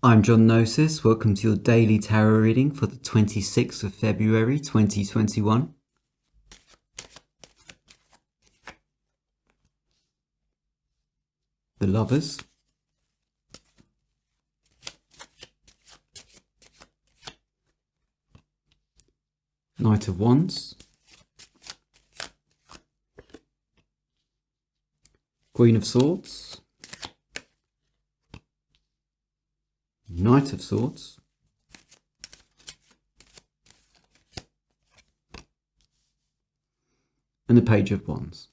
I'm Gnosis. Welcome to your daily tarot reading for the 26th of February 2021. The Lovers. Knight of Wands. Queen of Swords. Knight of Swords. And the Page of Wands.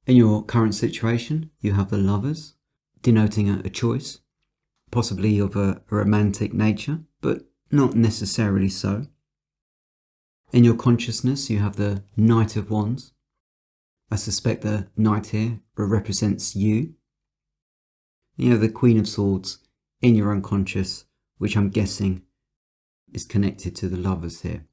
In your current situation, you have the Lovers, denoting a choice, possibly of a romantic nature, but not necessarily so. In your consciousness, you have the Knight of Wands. I suspect the Knight here represents you. You have the Queen of Swords in your unconscious, which I'm guessing is connected to the Lovers here.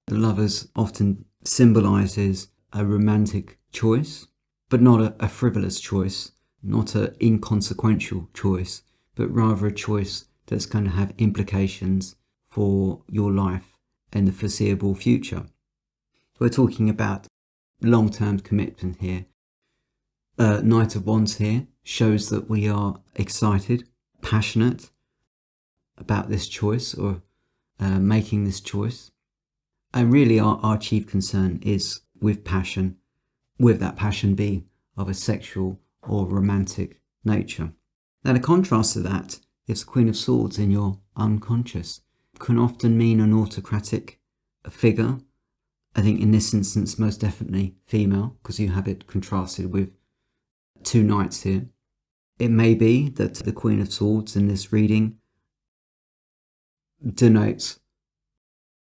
The Lovers often symbolises a romantic choice, but not a frivolous choice, not an inconsequential choice, but rather a choice that's going to have implications for your life in the foreseeable future. We're talking about long-term commitment here. Knight of Wands here shows that we are excited, passionate about this choice or making this choice. And really our chief concern is with passion, with that passion be of a sexual or romantic nature. Now the contrast to that is the Queen of Swords in your unconscious. Can often mean an autocratic figure. I think in this instance most definitely female, because you have it contrasted with two knights here. It may be that the Queen of Swords in this reading denotes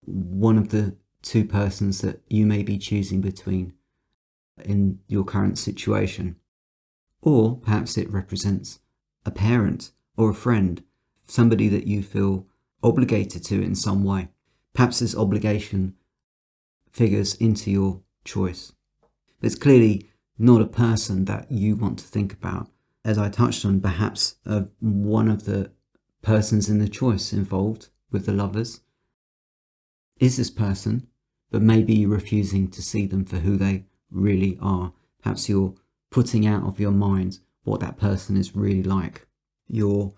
one of the two persons that you may be choosing between in your current situation. Or perhaps it represents a parent or a friend, somebody that you feel obligated to in some way. Perhaps this obligation figures into your choice. But it's clearly not a person that you want to think about. As I touched on, perhaps one of the persons in the choice involved with the Lovers is this person, but maybe you're refusing to see them for who they really are. Perhaps you're putting out of your mind what that person is really like. Your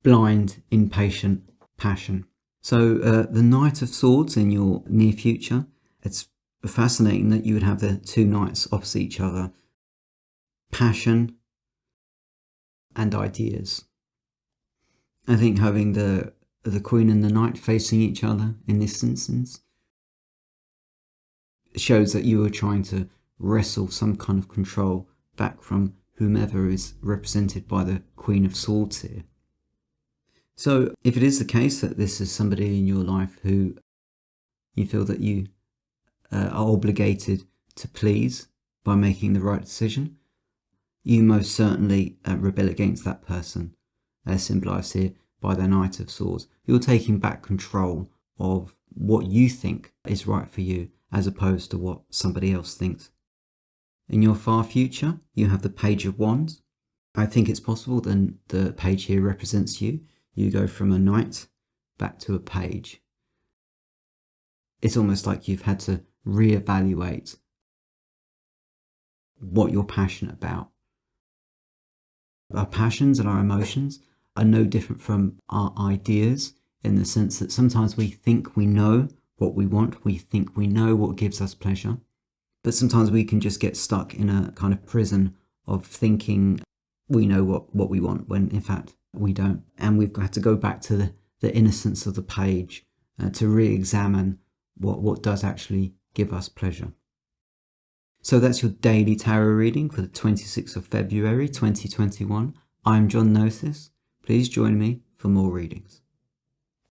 blind, impatient passion. So the Knight of Swords in your near future, it's fascinating that you would have the two knights opposite each other. Passion and ideas. I think having the Queen and the Knight facing each other in this instance shows that you are trying to wrestle some kind of control back from whomever is represented by the Queen of Swords here. So if it is the case that this is somebody in your life who you feel that you are obligated to please by making the right decision, you most certainly rebel against that person, as symbolised here by the Knight of Swords. You're taking back control of what you think is right for you as opposed to what somebody else thinks. In your far future, you have the Page of Wands. I think it's possible that the page here represents you. You go from a knight back to a page. It's almost like you've had to reevaluate what you're passionate about. Our passions and our emotions are no different from our ideas, in the sense that sometimes we think we know what we want, we think we know what gives us pleasure, but sometimes we can just get stuck in a kind of prison of thinking we know what we want, when in fact we don't. And we've got to go back to the innocence of the page to re-examine what does actually give us pleasure. So that's your daily tarot reading for the 26th of February 2021. I'm Gnosis. Please join me for more readings.